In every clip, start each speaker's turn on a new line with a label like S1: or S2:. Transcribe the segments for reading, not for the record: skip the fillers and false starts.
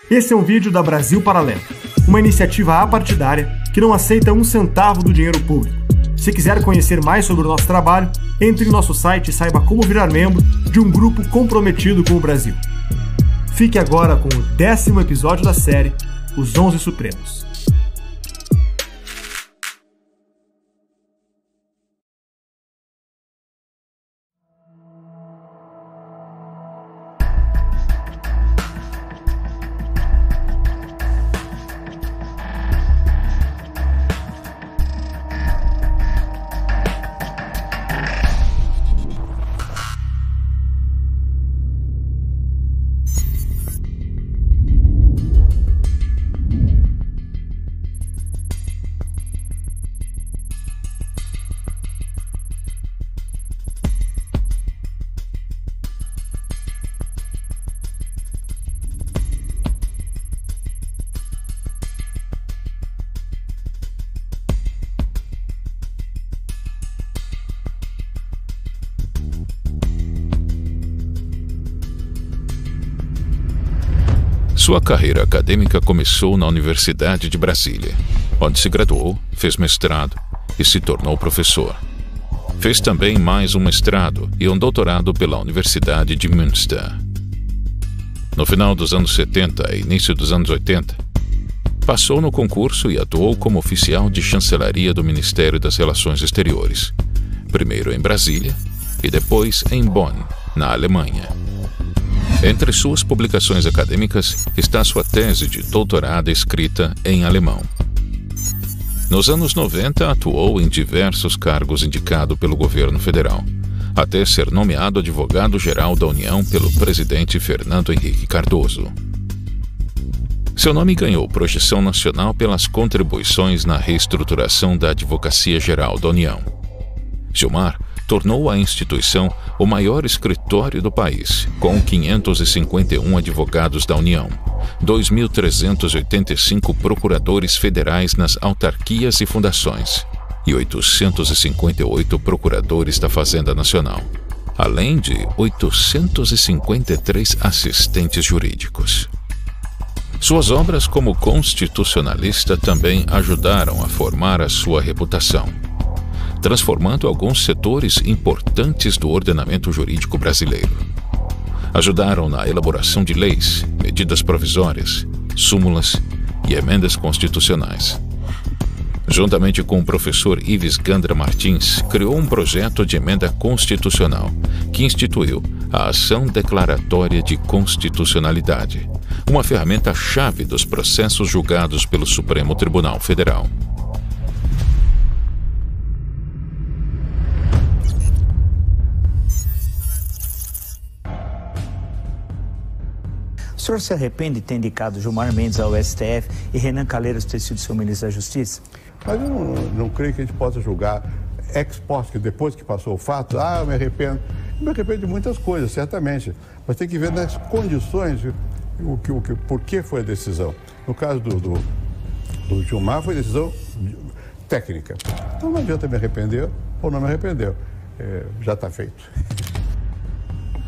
S1: Esse é um vídeo da Brasil Paralelo, uma iniciativa apartidária que não aceita um centavo do dinheiro público. Se quiser conhecer mais sobre o nosso trabalho, entre em nosso site e saiba como virar membro de um grupo comprometido com o Brasil. Fique agora com o 10º episódio da série Os 11 Supremos.
S2: Sua carreira acadêmica começou na Universidade de Brasília, onde se graduou, fez mestrado e se tornou professor. Fez também mais um mestrado e um doutorado pela Universidade de Münster. No final dos anos 70 e início dos anos 80, passou no concurso e atuou como oficial de chancelaria do Ministério das Relações Exteriores, primeiro em Brasília e depois em Bonn, na Alemanha. Entre suas publicações acadêmicas está sua tese de doutorado escrita em alemão. Nos anos 90, atuou em diversos cargos indicados pelo governo federal, até ser nomeado advogado-geral da União pelo presidente Fernando Henrique Cardoso. Seu nome ganhou projeção nacional pelas contribuições na reestruturação da Advocacia Geral da União. Gilmar tornou a instituição o maior escritório do país, com 551 advogados da União, 2.385 procuradores federais nas autarquias e fundações e 858 procuradores da Fazenda Nacional, além de 853 assistentes jurídicos. Suas obras como constitucionalista também ajudaram a formar a sua reputação, transformando alguns setores importantes do ordenamento jurídico brasileiro. Ajudaram na elaboração de leis, medidas provisórias, súmulas e emendas constitucionais. Juntamente com o professor Ives Gandra Martins, criou um projeto de emenda constitucional que instituiu a ação declaratória de constitucionalidade, uma ferramenta-chave dos processos julgados pelo Supremo Tribunal Federal.
S3: O senhor se arrepende de ter indicado Gilmar Mendes ao STF e Renan Calheiros ter sido seu ministro da Justiça?
S4: Mas eu não creio que a gente possa julgar ex post, que depois que passou o fato, eu me arrependo. Eu me arrependo de muitas coisas, certamente. Mas tem que ver nas condições por que foi a decisão. No caso do Gilmar, foi decisão técnica. Então não adianta me arrepender ou não me arrepender. Já está feito.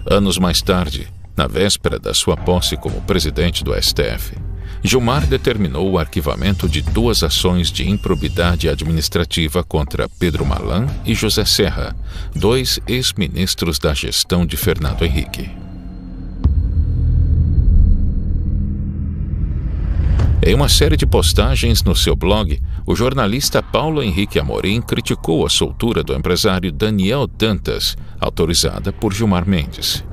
S2: Anos mais tarde, na véspera da sua posse como presidente do STF, Gilmar determinou o arquivamento de 2 ações de improbidade administrativa contra Pedro Malan e José Serra, 2 ex-ministros da gestão de Fernando Henrique. Em uma série de postagens no seu blog, o jornalista Paulo Henrique Amorim criticou a soltura do empresário Daniel Dantas, autorizada por Gilmar Mendes.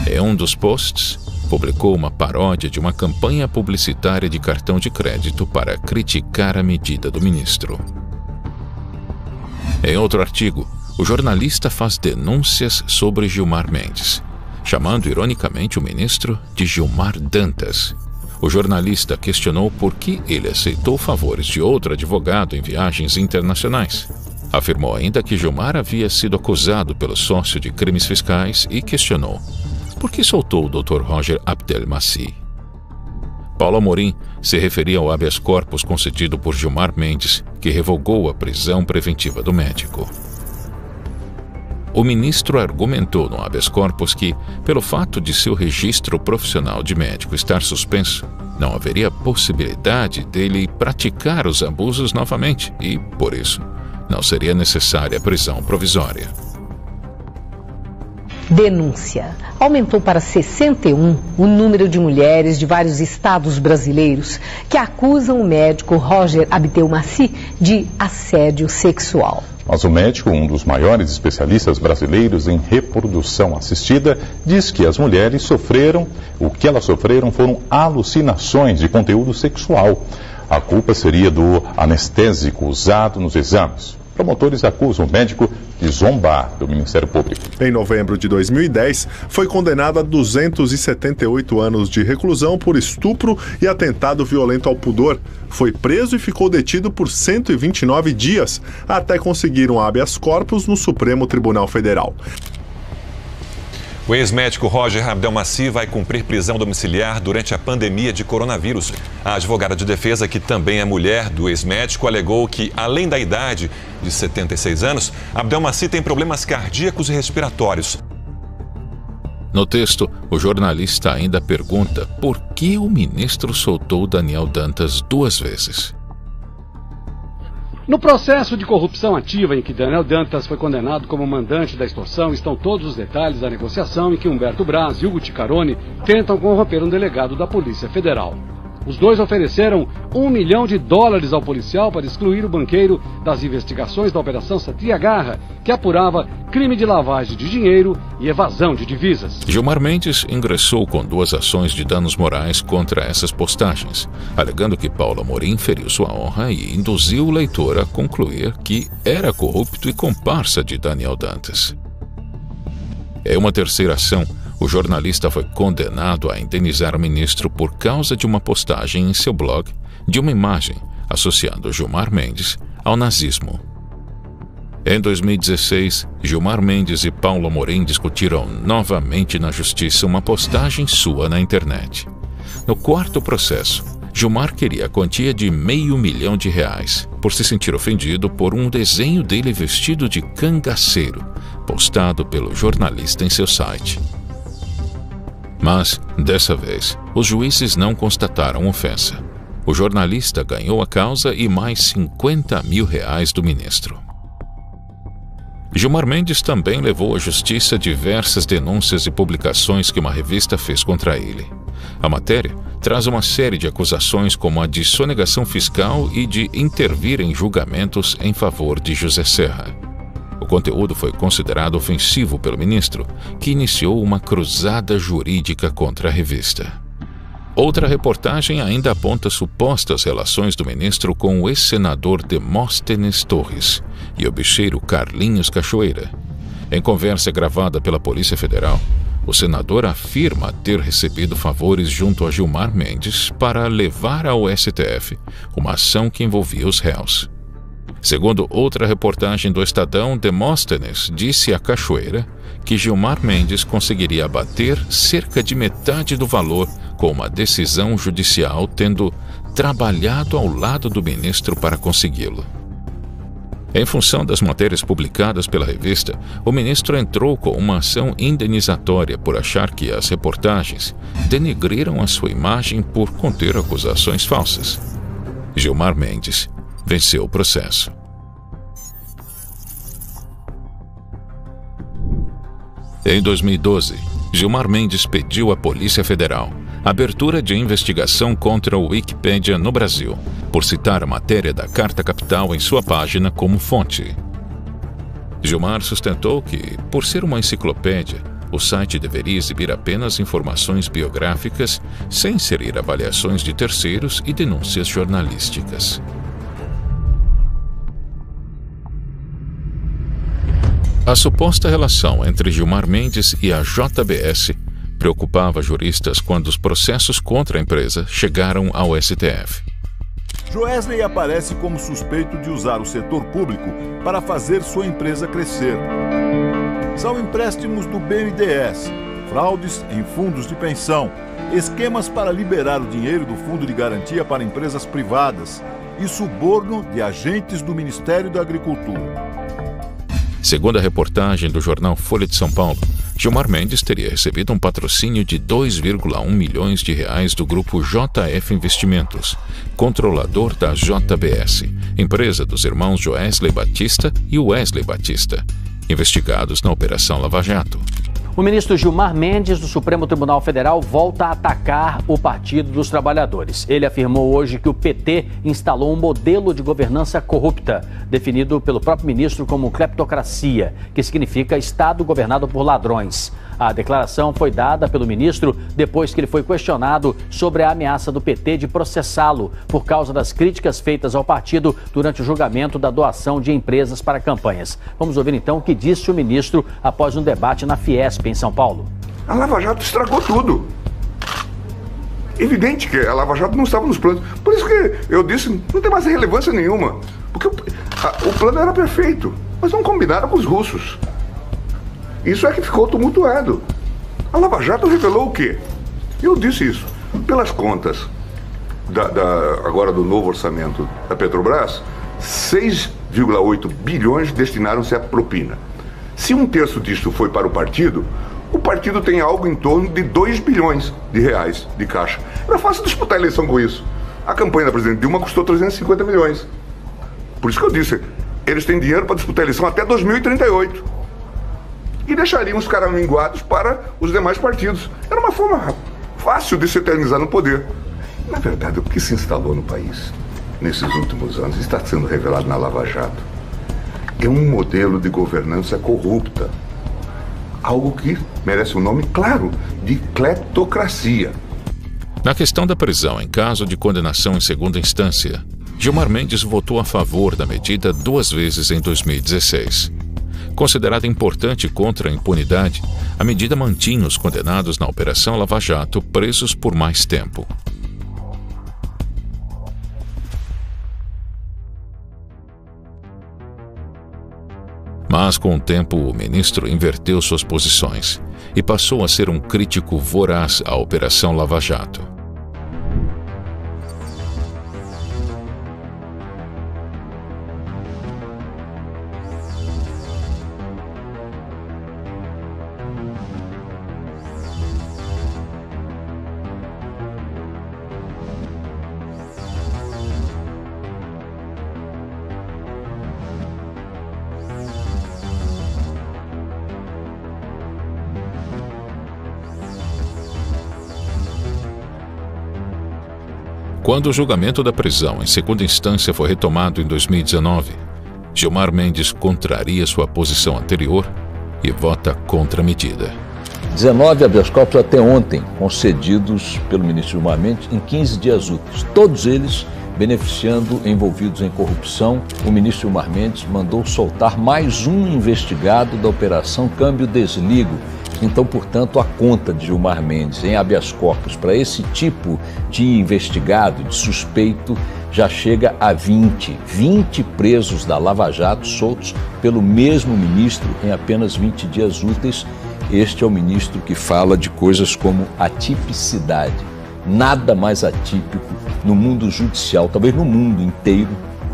S2: Em um dos posts, publicou uma paródia de uma campanha publicitária de cartão de crédito para criticar a medida do ministro. Em outro artigo, o jornalista faz denúncias sobre Gilmar Mendes, chamando ironicamente o ministro de Gilmar Dantas. O jornalista questionou por que ele aceitou favores de outro advogado em viagens internacionais. Afirmou ainda que Gilmar havia sido acusado pelo sócio de crimes fiscais e questionou por que soltou o Dr. Roger Abdelmaci. Paulo Amorim se referia ao habeas corpus concedido por Gilmar Mendes, que revogou a prisão preventiva do médico. O ministro argumentou no habeas corpus que, pelo fato de seu registro profissional de médico estar suspenso, não haveria possibilidade dele praticar os abusos novamente e, por isso, não seria necessária prisão provisória.
S5: Denúncia. Aumentou para 61 o número de mulheres de vários estados brasileiros que acusam o médico Roger Abdelmaci de assédio sexual.
S6: Mas o médico, um dos maiores especialistas brasileiros em reprodução assistida, diz que as mulheres sofreram foram alucinações de conteúdo sexual. A culpa seria do anestésico usado nos exames. Promotores acusam o médico de zombar do Ministério Público.
S7: Em novembro de 2010, foi condenado a 278 anos de reclusão por estupro e atentado violento ao pudor. Foi preso e ficou detido por 129 dias, até conseguir um habeas corpus no Supremo Tribunal Federal.
S8: O ex-médico Roger Abdelmaci vai cumprir prisão domiciliar durante a pandemia de coronavírus. A advogada de defesa, que também é mulher do ex-médico, alegou que, além da idade de 76 anos, Abdelmaci tem problemas cardíacos e respiratórios.
S2: No texto, o jornalista ainda pergunta por que o ministro soltou Daniel Dantas 2 vezes.
S9: No processo de corrupção ativa em que Daniel Dantas foi condenado como mandante da extorsão estão todos os detalhes da negociação em que Humberto Braz e Hugo Ticcaroni tentam corromper um delegado da Polícia Federal. Os dois ofereceram $1 milhão ao policial para excluir o banqueiro das investigações da Operação Satyagraha, que apurava crime de lavagem de dinheiro e evasão de divisas.
S2: Gilmar Mendes ingressou com 2 ações de danos morais contra essas postagens, alegando que Paulo Amorim feriu sua honra e induziu o leitor a concluir que era corrupto e comparsa de Daniel Dantas. Em uma terceira ação, o jornalista foi condenado a indenizar o ministro por causa de uma postagem em seu blog de uma imagem associando Gilmar Mendes ao nazismo. Em 2016, Gilmar Mendes e Paulo Amorim discutiram novamente na justiça uma postagem sua na internet. No 4º processo, Gilmar queria a quantia de R$500 mil por se sentir ofendido por um desenho dele vestido de cangaceiro, postado pelo jornalista em seu site. Mas, dessa vez, os juízes não constataram ofensa. O jornalista ganhou a causa e mais R$50 mil do ministro. Gilmar Mendes também levou à justiça diversas denúncias e publicações que uma revista fez contra ele. A matéria traz uma série de acusações como a de sonegação fiscal e de intervir em julgamentos em favor de José Serra. O conteúdo foi considerado ofensivo pelo ministro, que iniciou uma cruzada jurídica contra a revista. Outra reportagem ainda aponta supostas relações do ministro com o ex-senador Demóstenes Torres e o bicheiro Carlinhos Cachoeira. Em conversa gravada pela Polícia Federal, o senador afirma ter recebido favores junto a Gilmar Mendes para levar ao STF uma ação que envolvia os réus. Segundo outra reportagem do Estadão, Demóstenes disse a Cachoeira que Gilmar Mendes conseguiria abater cerca de metade do valor com uma decisão judicial, tendo trabalhado ao lado do ministro para consegui-lo. Em função das matérias publicadas pela revista, o ministro entrou com uma ação indenizatória por achar que as reportagens denegriram a sua imagem por conter acusações falsas. Gilmar Mendes venceu o processo. Em 2012, Gilmar Mendes pediu à Polícia Federal abertura de investigação contra o Wikipedia no Brasil, por citar a matéria da Carta Capital em sua página como fonte. Gilmar sustentou que, por ser uma enciclopédia, o site deveria exibir apenas informações biográficas, sem inserir avaliações de terceiros e denúncias jornalísticas. A suposta relação entre Gilmar Mendes e a JBS preocupava juristas quando os processos contra a empresa chegaram ao STF.
S10: Joesley aparece como suspeito de usar o setor público para fazer sua empresa crescer. São empréstimos do BNDES, fraudes em fundos de pensão, esquemas para liberar o dinheiro do Fundo de Garantia para empresas privadas e suborno de agentes do Ministério da Agricultura.
S2: Segundo a reportagem do jornal Folha de São Paulo, Gilmar Mendes teria recebido um patrocínio de 2,1 milhões de reais do grupo JF Investimentos, controlador da JBS, empresa dos irmãos Joesley Batista e Wesley Batista, investigados na Operação Lava Jato.
S11: O ministro Gilmar Mendes, do Supremo Tribunal Federal, volta a atacar o Partido dos Trabalhadores. Ele afirmou hoje que o PT instalou um modelo de governança corrupta, definido pelo próprio ministro como cleptocracia, que significa Estado governado por ladrões. A declaração foi dada pelo ministro depois que ele foi questionado sobre a ameaça do PT de processá-lo por causa das críticas feitas ao partido durante o julgamento da doação de empresas para campanhas. Vamos ouvir então o que disse o ministro após um debate na Fiesp, em São Paulo.
S12: A Lava Jato estragou tudo. Evidente que a Lava Jato não estava nos planos. Por isso que eu disse, não tem mais relevância nenhuma. Porque o plano era perfeito, mas não combinaram com os russos. Isso é que ficou tumultuado. A Lava Jato revelou o quê? Eu disse isso. Pelas contas agora do novo orçamento da Petrobras, 6,8 bilhões destinaram-se à propina. Se um terço disto foi para o partido tem algo em torno de 2 bilhões de reais de caixa. Era fácil disputar a eleição com isso. A campanha da presidente Dilma custou 350 milhões. Por isso que eu disse, eles têm dinheiro para disputar a eleição até 2038. E deixariam os caraminguados para os demais partidos. Era uma forma fácil de se eternizar no poder. Na verdade, o que se instalou no país nesses últimos anos está sendo revelado na Lava Jato. É um modelo de governança corrupta. Algo que merece um nome claro, de cleptocracia.
S2: Na questão da prisão em caso de condenação em segunda instância, Gilmar Mendes votou a favor da medida 2 vezes em 2016. Considerada importante contra a impunidade, a medida mantinha os condenados na Operação Lava Jato presos por mais tempo. Mas, com o tempo, o ministro inverteu suas posições e passou a ser um crítico voraz à Operação Lava Jato. Quando o julgamento da prisão em segunda instância foi retomado em 2019, Gilmar Mendes contraria sua posição anterior e vota contra a medida.
S13: 19 habeas corpus até ontem, concedidos pelo ministro Gilmar Mendes em 15 dias úteis, todos eles beneficiando envolvidos em corrupção. O ministro Gilmar Mendes mandou soltar mais um investigado da Operação Câmbio Desligo. Então, portanto, a conta de Gilmar Mendes em habeas corpus para esse tipo de investigado, de suspeito, já chega a 20 presos da Lava Jato soltos pelo mesmo ministro em apenas 20 dias úteis. Este é o ministro que fala de coisas como atipicidade. Nada mais atípico no mundo judicial, talvez no mundo inteiro,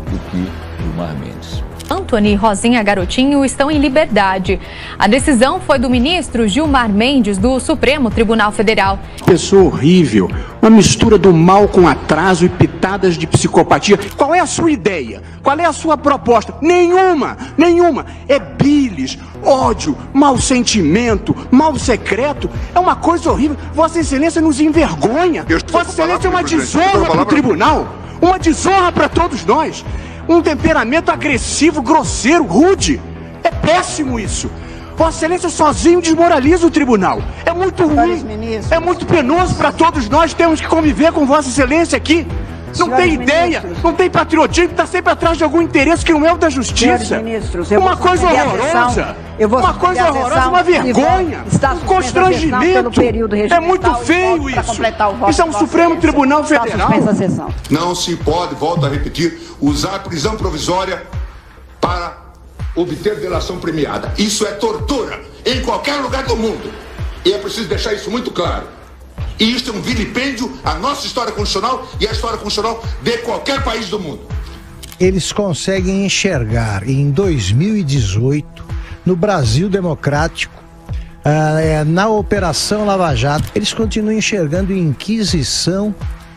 S13: do que Gilmar Mendes.
S14: Antony e Rosinha Garotinho estão em liberdade. A decisão foi do ministro Gilmar Mendes, do Supremo Tribunal Federal.
S15: Pessoa horrível, uma mistura do mal com atraso e pitadas de psicopatia. Qual é a sua ideia? Qual é a sua proposta? Nenhuma. É bilis, ódio, mau sentimento, mal secreto. É uma coisa horrível. Vossa Excelência nos envergonha. Vossa Excelência é uma desonra para o tribunal. Uma desonra para todos nós. Um temperamento agressivo, grosseiro, rude. É péssimo isso. Vossa Excelência sozinho desmoraliza o tribunal. É muito ruim, é muito penoso para todos nós. Temos que conviver com Vossa Excelência aqui. Não tem ideia, não tem patriotismo, está sempre atrás de algum interesse que não é o da justiça. Uma coisa horrorosa, uma vergonha, um constrangimento. É muito feio isso. Isso é um Supremo Tribunal Federal.
S12: Não se pode, volto a repetir, usar a prisão provisória para obter delação premiada. Isso é tortura em qualquer lugar do mundo. E é preciso deixar isso muito claro. E isto é um vilipêndio à nossa história constitucional e à história constitucional de qualquer país do mundo.
S16: Eles conseguem enxergar em 2018, no Brasil democrático, na Operação Lava Jato, eles continuam enxergando inquisição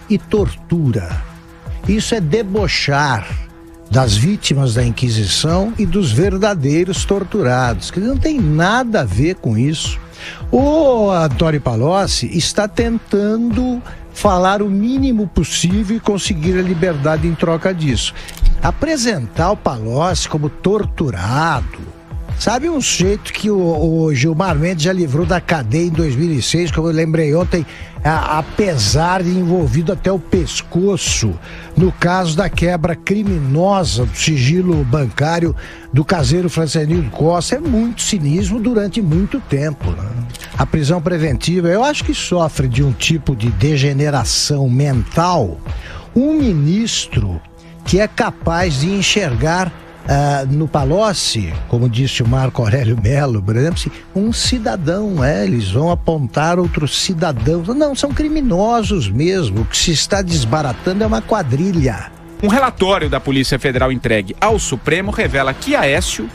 S16: e tortura. Isso é debochar das vítimas da Inquisição e dos verdadeiros torturados, que não tem nada a ver com isso. O Antônio Palocci está tentando falar o mínimo possível e conseguir a liberdade em troca disso. Apresentar o Palocci como torturado, sabe, um jeito que o Gilmar Mendes já livrou da cadeia em 2006, como eu lembrei ontem, apesar de envolvido até o pescoço no caso da quebra criminosa do sigilo bancário do caseiro Francisco Costa. É muito cinismo durante muito tempo, né? A prisão preventiva, eu acho que sofre de um tipo de degeneração mental um ministro que é capaz de enxergar no Palocci, como disse o Marco Aurélio Mello, por exemplo, um cidadão, eles vão apontar outros cidadãos. Não, são criminosos mesmo. O que se está desbaratando é uma quadrilha.
S17: Um relatório da Polícia Federal entregue ao Supremo revela que Aécio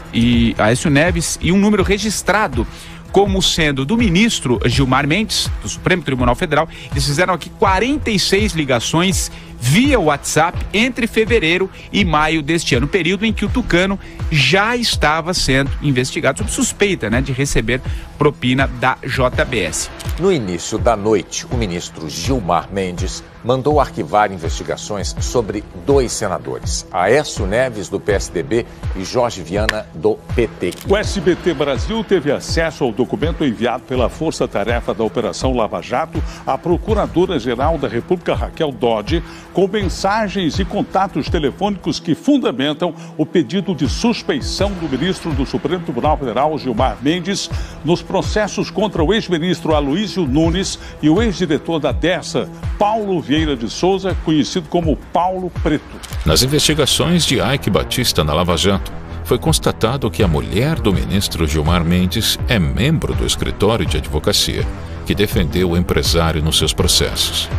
S17: Neves e um número registrado como sendo do ministro Gilmar Mendes, do Supremo Tribunal Federal, eles fizeram aqui 46 ligações via WhatsApp entre fevereiro e maio deste ano, período em que o tucano já estava sendo investigado sob suspeita, de receber propina da JBS.
S18: No início da noite, o ministro Gilmar Mendes mandou arquivar investigações sobre 2 senadores, Aécio Neves, do PSDB, e Jorge Viana, do PT.
S19: O SBT Brasil teve acesso ao documento enviado pela Força Tarefa da Operação Lava Jato à Procuradora-Geral da República, Raquel Dodge, com mensagens e contatos telefônicos que fundamentam o pedido de suspeição do ministro do Supremo Tribunal Federal, Gilmar Mendes, nos processos contra o ex-ministro Aloysio Nunes e o ex-diretor da DERSA, Paulo Vieira de Souza, conhecido como Paulo Preto.
S2: Nas investigações de Eike Batista na Lava Jato, foi constatado que a mulher do ministro Gilmar Mendes é membro do escritório de advocacia que defendeu o empresário nos seus processos.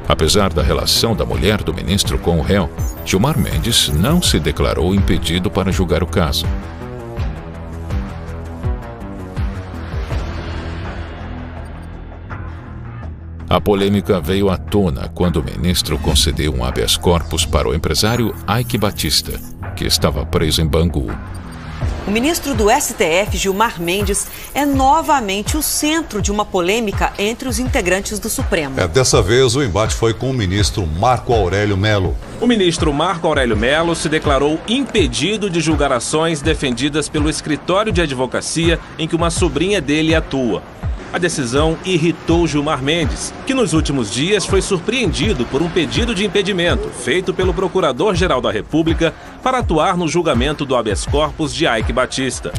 S2: Apesar da relação da mulher do ministro com o réu, Gilmar Mendes não se declarou impedido para julgar o caso. A polêmica veio à tona quando o ministro concedeu um habeas corpus para o empresário Eike Batista, que estava preso em Bangu.
S20: O ministro do STF, Gilmar Mendes, é novamente o centro de uma polêmica entre os integrantes do Supremo.
S21: Dessa vez, o embate foi com o ministro Marco Aurélio Mello.
S22: O ministro Marco Aurélio Mello se declarou impedido de julgar ações defendidas pelo escritório de advocacia em que uma sobrinha dele atua. A decisão irritou Gilmar Mendes, que nos últimos dias foi surpreendido por um pedido de impedimento feito pelo Procurador-Geral da República para atuar no julgamento do habeas corpus de Eike Batista.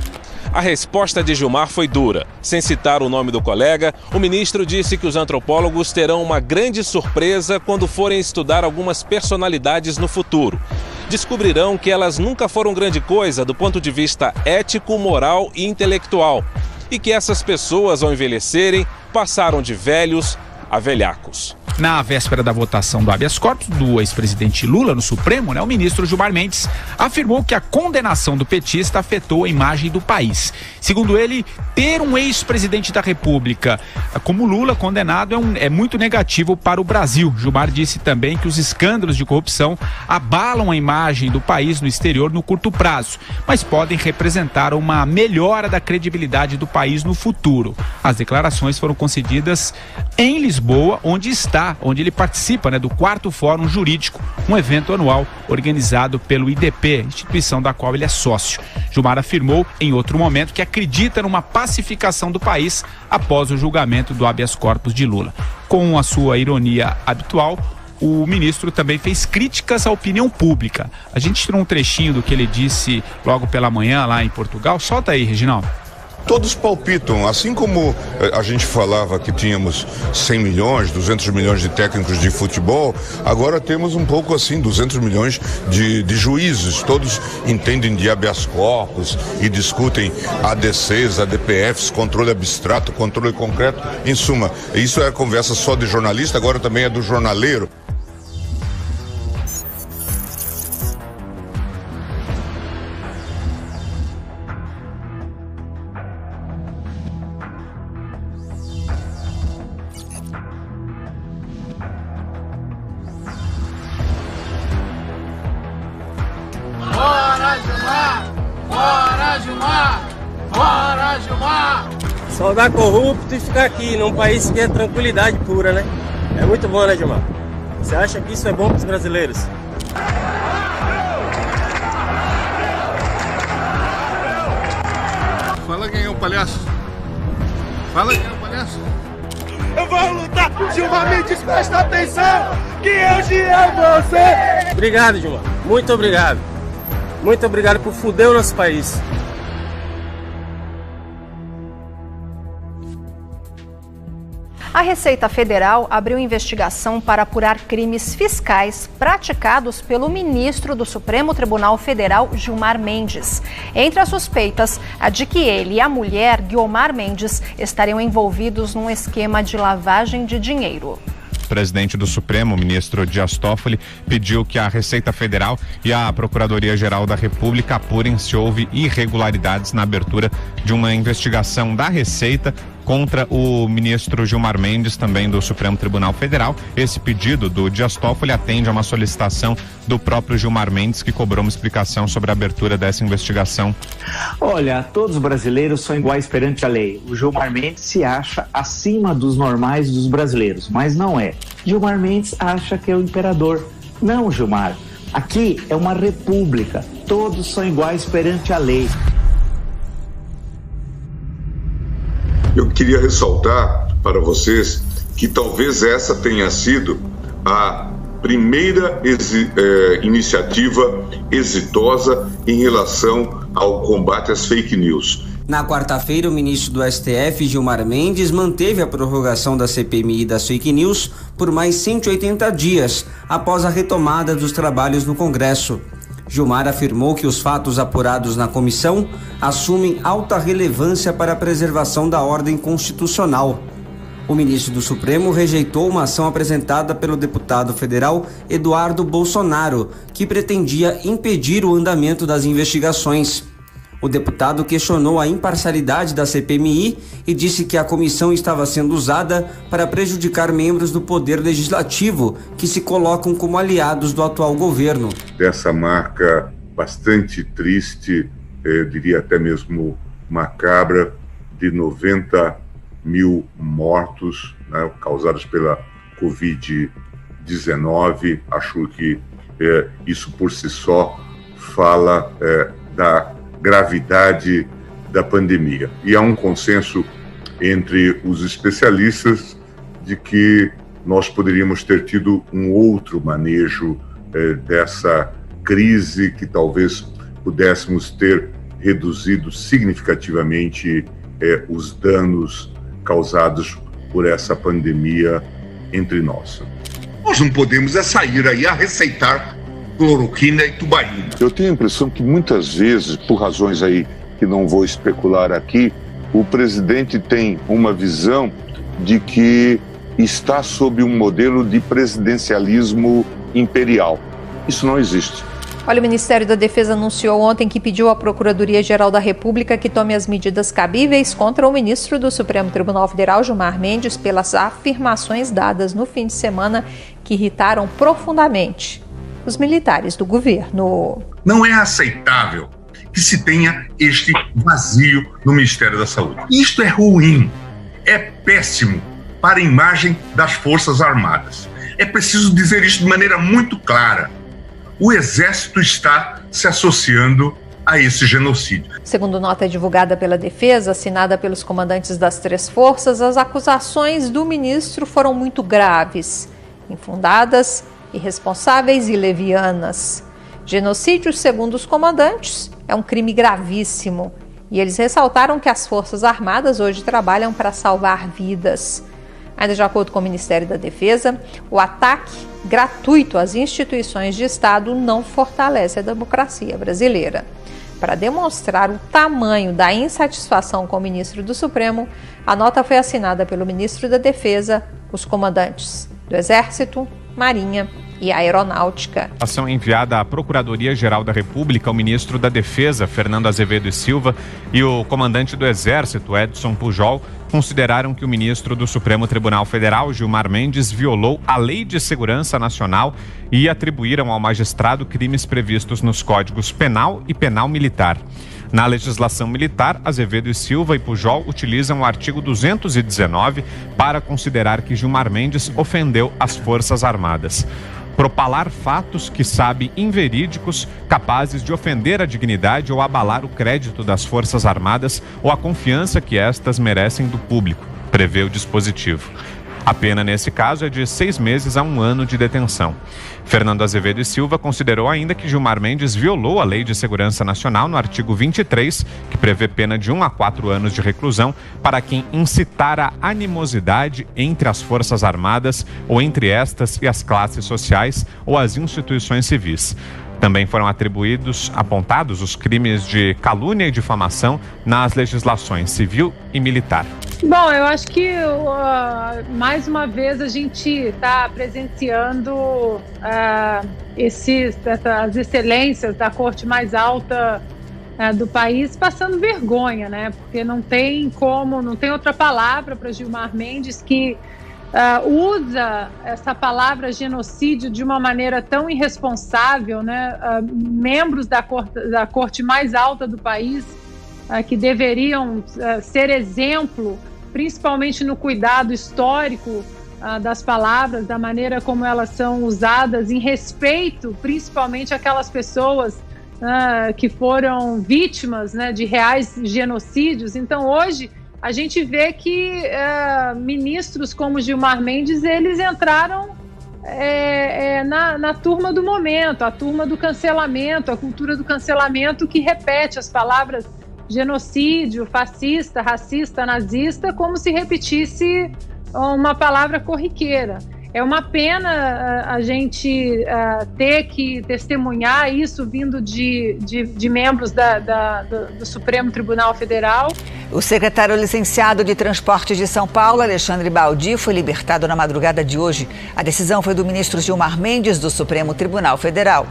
S22: A resposta de Gilmar foi dura. Sem citar o nome do colega, o ministro disse que os antropólogos terão uma grande surpresa quando forem estudar algumas personalidades no futuro. Descobrirão que elas nunca foram grande coisa do ponto de vista ético, moral e intelectual. E que essas pessoas, ao envelhecerem, passaram de velhos a velhacos.
S17: Na véspera da votação do habeas corpus do ex-presidente Lula no Supremo, o ministro Gilmar Mendes afirmou que a condenação do petista afetou a imagem do país. Segundo ele, ter um ex-presidente da República como Lula condenado é muito negativo para o Brasil. Gilmar disse também que os escândalos de corrupção abalam a imagem do país no exterior no curto prazo, mas podem representar uma melhora da credibilidade do país no futuro. As declarações foram concedidas em Lisboa, onde ele participa do 4º Fórum Jurídico, um evento anual organizado pelo IDP, instituição da qual ele é sócio. Gilmar afirmou em outro momento que acredita numa pacificação do país após o julgamento do habeas corpus de Lula. Com a sua ironia habitual, o ministro também fez críticas à opinião pública. A gente tirou um trechinho do que ele disse logo pela manhã lá em Portugal. Solta aí, Reginaldo.
S1: Todos palpitam, assim como a gente falava que tínhamos 100 milhões, 200 milhões de técnicos de futebol, agora temos um pouco assim, 200 milhões de juízes. Todos entendem de habeas corpus e discutem ADCs, ADPFs, controle abstrato, controle concreto. Em suma, isso é conversa só de jornalista, agora também é do jornaleiro.
S3: Soldar corrupto e ficar aqui num país que é tranquilidade pura, né? É muito bom, né, Gilmar? Você acha que isso é bom para os brasileiros?
S1: Fala quem é o palhaço. Fala quem é o palhaço.
S3: Eu vou lutar! Gilmar Mendes, presta atenção! Que eu te amo você! Obrigado, Gilmar. Muito obrigado. Muito obrigado por fuder o nosso país.
S14: A Receita Federal abriu investigação para apurar crimes fiscais praticados pelo ministro do Supremo Tribunal Federal, Gilmar Mendes. Entre as suspeitas, a de que ele e a mulher, Guiomar Mendes, estariam envolvidos num esquema de lavagem de dinheiro.
S23: O presidente do Supremo, o ministro Dias Toffoli, pediu que a Receita Federal e a Procuradoria-Geral da República apurem se houve irregularidades na abertura de uma investigação da Receita contra o ministro Gilmar Mendes, também do Supremo Tribunal Federal. Esse pedido do Dias Toffoli atende a uma solicitação do próprio Gilmar Mendes, que cobrou uma explicação sobre a abertura dessa investigação.
S24: Olha, todos os brasileiros são iguais perante a lei. O Gilmar Mendes se acha acima dos normais dos brasileiros, mas não é. Gilmar Mendes acha que é o imperador. Não, Gilmar. Aqui é uma república. Todos são iguais perante a lei.
S12: Eu queria ressaltar para vocês que talvez essa tenha sido a primeira iniciativa exitosa em relação ao combate às fake news.
S25: Na quarta-feira, o ministro do STF, Gilmar Mendes, manteve a prorrogação da CPMI das fake news por mais 180 dias, após a retomada dos trabalhos no Congresso. Gilmar afirmou que os fatos apurados na comissão assumem alta relevância para a preservação da ordem constitucional. O ministro do Supremo rejeitou uma ação apresentada pelo deputado federal Eduardo Bolsonaro, que pretendia impedir o andamento das investigações. O deputado questionou a imparcialidade da CPMI e disse que a comissão estava sendo usada para prejudicar membros do Poder Legislativo que se colocam como aliados do atual governo.
S12: Dessa marca bastante triste, eu diria até mesmo macabra, de 90 mil mortos, né, causados pela Covid-19. Acho que isso por si só fala da gravidade da pandemia. E há um consenso entre os especialistas de que nós poderíamos ter tido um outro manejo dessa crise, que talvez pudéssemos ter reduzido significativamente os danos causados por essa pandemia entre nós.
S1: Nós não podemos sair aí a receitar cloroquina e tubaína.
S12: Eu tenho a impressão que muitas vezes, por razões aí que não vou especular aqui, o presidente tem uma visão de que está sob um modelo de presidencialismo imperial. Isso não existe.
S14: Olha, o Ministério da Defesa anunciou ontem que pediu à Procuradoria-Geral da República que tome as medidas cabíveis contra o ministro do Supremo Tribunal Federal, Gilmar Mendes, pelas afirmações dadas no fim de semana que irritaram profundamente os militares do governo.
S1: Não é aceitável que se tenha este vazio no Ministério da Saúde. Isto é ruim, é péssimo para a imagem das Forças Armadas. É preciso dizer isso de maneira muito clara. O Exército está se associando a esse genocídio.
S14: Segundo nota divulgada pela Defesa, assinada pelos comandantes das três forças, as acusações do ministro foram muito graves, infundadas, irresponsáveis e levianas. Genocídio, segundo os comandantes, é um crime gravíssimo E eles ressaltaram que as Forças Armadas hoje trabalham para salvar vidas. Ainda de acordo com o Ministério da Defesa, o ataque gratuito às instituições de Estado não fortalece a democracia brasileira. Para demonstrar o tamanho da insatisfação com o ministro do Supremo, a nota foi assinada pelo ministro da Defesa, os comandantes do Exército, Marinha e Aeronáutica.
S23: A ação enviada à Procuradoria-Geral da República, o ministro da Defesa, Fernando Azevedo e Silva, e o comandante do Exército, Edson Pujol, consideraram que o ministro do Supremo Tribunal Federal, Gilmar Mendes, violou a Lei de Segurança Nacional e atribuíram ao magistrado crimes previstos nos códigos Penal e Penal Militar. Na legislação militar, Azevedo e Silva e Pujol utilizam o artigo 219 para considerar que Gilmar Mendes ofendeu as Forças Armadas. Propalar fatos que sabe inverídicos, capazes de ofender a dignidade ou abalar o crédito das Forças Armadas ou a confiança que estas merecem do público, prevê o dispositivo. A pena, nesse caso, é de 6 meses a 1 ano de detenção. Fernando Azevedo e Silva considerou ainda que Gilmar Mendes violou a Lei de Segurança Nacional no artigo 23, que prevê pena de 1 a 4 anos de reclusão para quem incitar a animosidade entre as Forças Armadas ou entre estas e as classes sociais ou as instituições civis. Também foram apontados os crimes de calúnia e difamação nas legislações civil e militar.
S4: Bom, eu acho que mais uma vez a gente está presenciando as excelências da corte mais alta do país passando vergonha, né? Porque não tem outra palavra para Gilmar Mendes que usa essa palavra genocídio de uma maneira tão irresponsável, né? Membros da corte mais alta do país que deveriam ser exemplo, principalmente no cuidado histórico das palavras, da maneira como elas são usadas, em respeito principalmente àquelas pessoas que foram vítimas, né, de reais genocídios. Então hoje a gente vê que ministros como Gilmar Mendes, eles entraram na turma do momento, a turma do cancelamento, a cultura do cancelamento que repete as palavras genocídio, fascista, racista, nazista, como se repetisse uma palavra corriqueira. É uma pena a gente ter que testemunhar isso vindo de membros do Supremo Tribunal Federal.
S5: O secretário licenciado de Transportes de São Paulo, Alexandre Baldi, foi libertado na madrugada de hoje. A decisão foi do ministro Gilmar Mendes, do Supremo Tribunal Federal.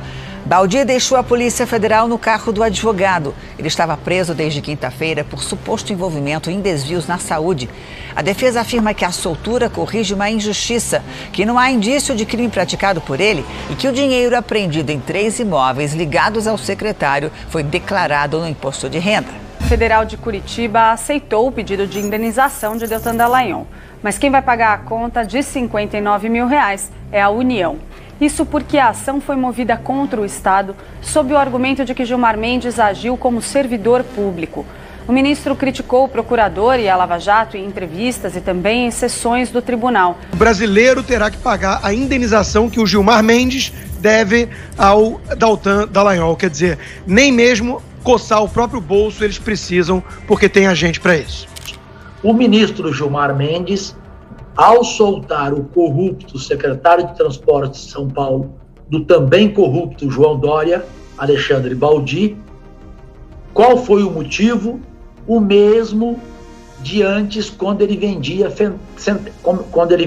S5: Baldi deixou a Polícia Federal no carro do advogado. Ele estava preso desde quinta-feira por suposto envolvimento em desvios na saúde. A defesa afirma que a soltura corrige uma injustiça, que não há indício de crime praticado por ele e que o dinheiro apreendido em 3 imóveis ligados ao secretário foi declarado no imposto de renda.
S6: O Federal de Curitiba aceitou o pedido de indenização de Deltan Dallagnol, mas quem vai pagar a conta de R$59 mil é a União. Isso porque a ação foi movida contra o Estado sob o argumento de que Gilmar Mendes agiu como servidor público. O ministro criticou o procurador e a Lava Jato em entrevistas e também em sessões do tribunal.
S7: O brasileiro terá que pagar a indenização que o Gilmar Mendes deve ao Deltan Dallagnol. Quer dizer, nem mesmo coçar o próprio bolso eles precisam, porque tem agente para isso.
S8: O ministro Gilmar Mendes, ao soltar o corrupto secretário de Transportes de São Paulo, do também corrupto João Dória, Alexandre Baldi, qual foi o motivo? O mesmo de antes, quando ele vendia, quando ele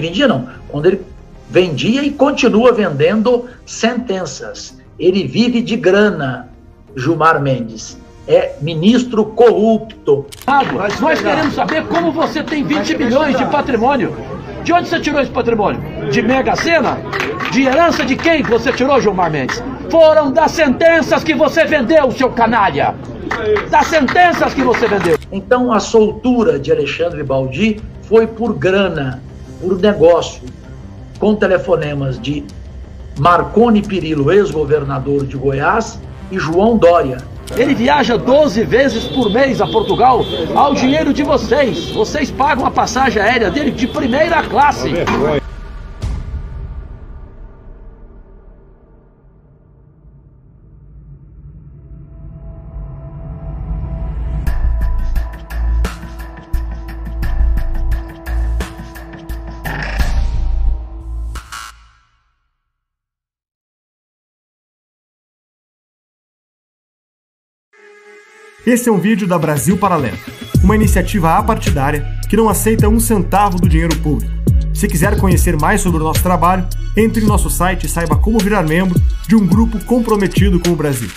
S8: vendia e continua vendendo sentenças. Ele vive de grana, Gilmar Mendes. É ministro corrupto.
S26: Nós queremos saber como você tem 20 milhões de patrimônio. De onde você tirou esse patrimônio? De Mega Sena? De herança de quem você tirou, Gilmar Mendes? Foram das sentenças que você vendeu, seu canalha! Das sentenças que você vendeu.
S8: Então a soltura de Alexandre Baldi foi por grana, por negócio, com telefonemas de Marconi Perillo, ex-governador de Goiás, e João Dória.
S26: Ele viaja 12 vezes por mês a Portugal ao dinheiro de vocês. Vocês pagam a passagem aérea dele de primeira classe.
S9: Esse é um vídeo da Brasil Paralelo, uma iniciativa apartidária que não aceita um centavo do dinheiro público. Se quiser conhecer mais sobre o nosso trabalho, entre em nosso site e saiba como virar membro de um grupo comprometido com o Brasil.